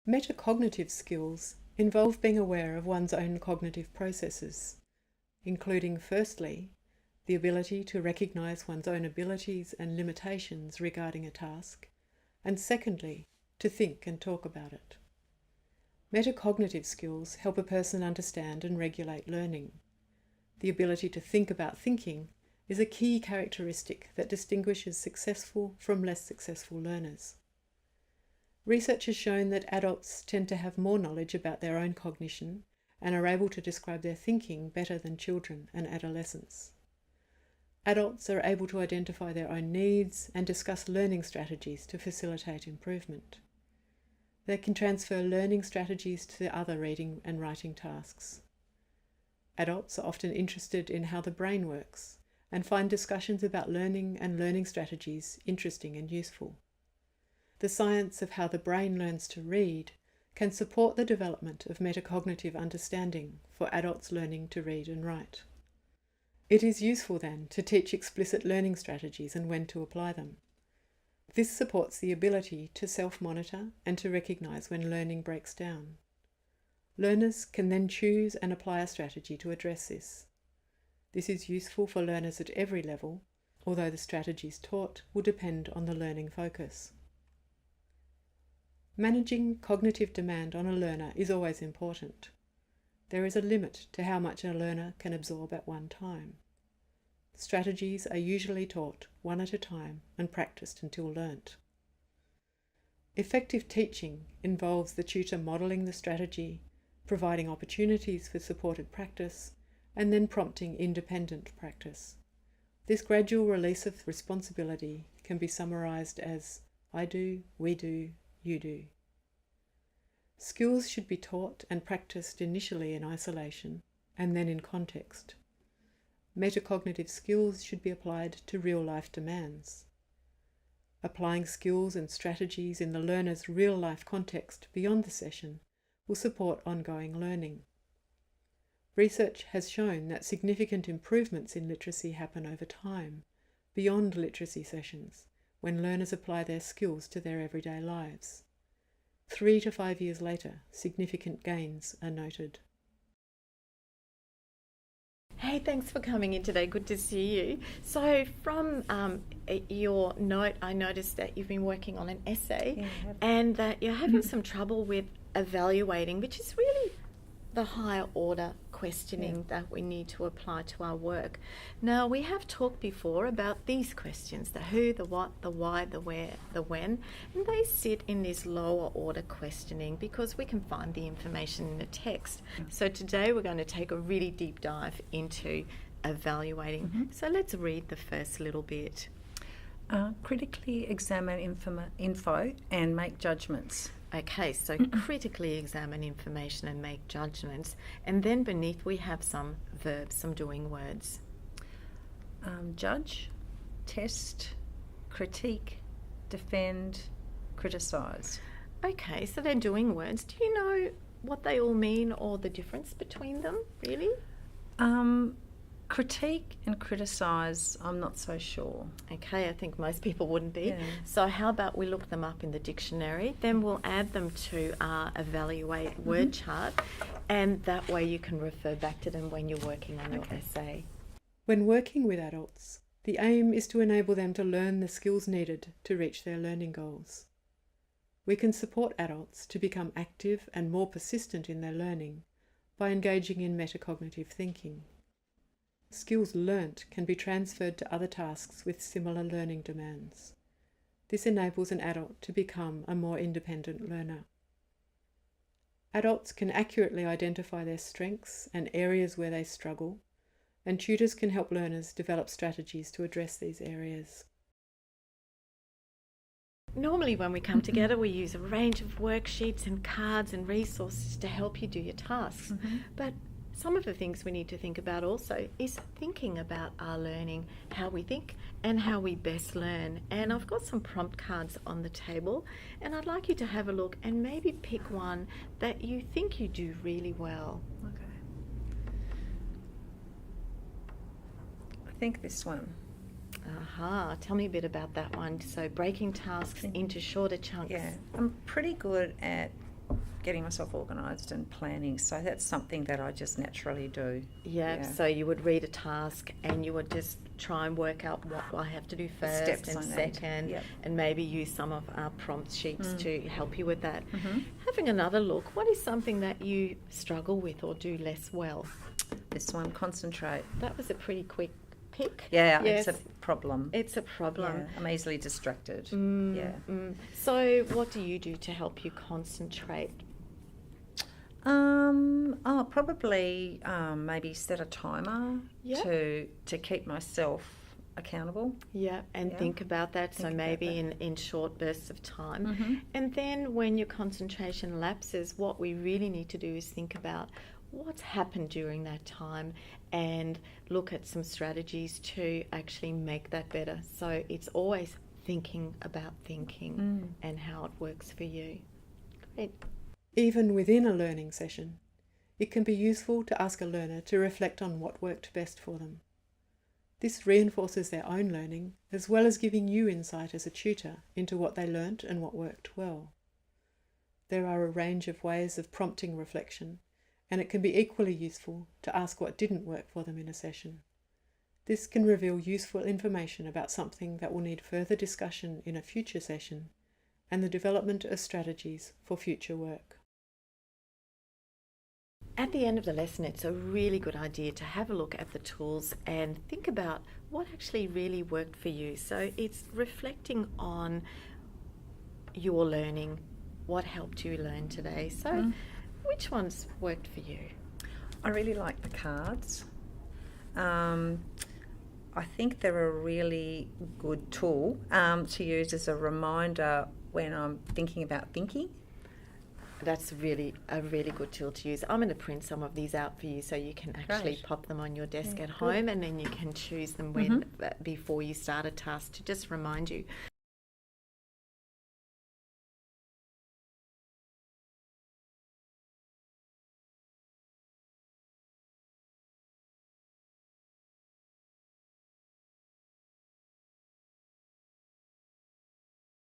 Metacognitive skills involve being aware of one's own cognitive processes, including, firstly, the ability to recognise one's own abilities and limitations regarding a task, and secondly, to think and talk about it. Metacognitive skills help a person understand and regulate learning. The ability to think about thinking is a key characteristic that distinguishes successful from less successful learners. Research has shown that adults tend to have more knowledge about their own cognition and are able to describe their thinking better than children and adolescents. Adults are able to identify their own needs and discuss learning strategies to facilitate improvement. They can transfer learning strategies to other reading and writing tasks. Adults are often interested in how the brain works and find discussions about learning and learning strategies interesting and useful. The science of how the brain learns to read can support the development of metacognitive understanding for adults learning to read and write. It is useful then to teach explicit learning strategies and when to apply them. This supports the ability to self-monitor and to recognise when learning breaks down. Learners can then choose and apply a strategy to address this. This is useful for learners at every level, although the strategies taught will depend on the learning focus. Managing cognitive demand on a learner is always important. There is a limit to how much a learner can absorb at one time. Strategies are usually taught one at a time and practiced until learnt. Effective teaching involves the tutor modelling the strategy, providing opportunities for supported practice, and then prompting independent practice. This gradual release of responsibility can be summarised as I do, we do, you do. Skills should be taught and practiced initially in isolation and then in context. Metacognitive skills should be applied to real-life demands. Applying skills and strategies in the learner's real-life context beyond the session will support ongoing learning. Research has shown that significant improvements in literacy happen over time, beyond literacy sessions, when learners apply their skills to their everyday lives. 3 to 5 years later, significant gains are noted. Hey, thanks for coming in today. Good to see you. So from your note, I noticed that you've been working on an essay and that you're having some trouble with evaluating, which is really the higher order questioning that we need to apply to our work. Now, we have talked before about these questions, the who, the what, the why, the where, the when, and they sit in this lower order questioning because we can find the information in the text. So today we're going to take a really deep dive into evaluating. So let's read the first little bit. Critically examine info and make judgments. Okay, so critically examine information and make judgments. And then beneath we have some verbs, some doing words. Judge, test, critique, defend, criticise. Okay, so they're doing words. Do you know what they all mean or the difference between them, really? Critique and criticise, I'm not so sure. Okay, I think most people wouldn't be. Yeah. So how about we look them up in the dictionary, then we'll add them to our evaluate word chart, and that way you can refer back to them when you're working on your essay. When working with adults, the aim is to enable them to learn the skills needed to reach their learning goals. We can support adults to become active and more persistent in their learning by engaging in metacognitive thinking. Skills learnt can be transferred to other tasks with similar learning demands. This enables an adult to become a more independent learner. Adults can accurately identify their strengths and areas where they struggle, and tutors can help learners develop strategies to address these areas. Normally when we come together we use a range of worksheets and cards and resources to help you do your tasks. But some of the things we need to think about also is thinking about our learning, how we think and how we best learn. And I've got some prompt cards on the table and I'd like you to have a look and maybe pick one that you think you do really well. Okay. I think this one. Aha, tell me a bit about that one. So breaking tasks into shorter chunks. Yeah, I'm pretty good at getting myself organised and planning. So that's something that I just naturally do. Yeah, so you would read a task and you would just try and work out what I have to do first Steps and I need. second, Yep. and maybe use some of our prompt sheets to help you with that. Mm-hmm. Having another look, what is something that you struggle with or do less well? This one, concentrate. That was a pretty quick pick. Yeah, Yes. it's a problem. It's a problem. Yeah, I'm easily distracted. Mm, Yeah. mm. So what do you do to help you concentrate? Probably maybe set a timer Yep. to keep myself accountable. Yeah, and Yeah. think about that. So Think about maybe that. in short bursts of time. Mm-hmm. And then when your concentration lapses, what we really need to do is think about what's happened during that time and look at some strategies to actually make that better. So it's always thinking about thinking and how it works for you. Great. Even within a learning session, it can be useful to ask a learner to reflect on what worked best for them. This reinforces their own learning, as well as giving you insight as a tutor into what they learnt and what worked well. There are a range of ways of prompting reflection, and it can be equally useful to ask what didn't work for them in a session. This can reveal useful information about something that will need further discussion in a future session, and the development of strategies for future work. At the end of the lesson, it's a really good idea to have a look at the tools and think about what actually really worked for you. So it's reflecting on your learning, what helped you learn today. So which ones worked for you? I really like the cards. I think they're a really good tool to use as a reminder when I'm thinking about thinking. That's really a really good tool to use. I'm going to print some of these out for you so you can actually Great. pop them on your desk Yeah, at good. home, and then you can choose them when before you start a task to just remind you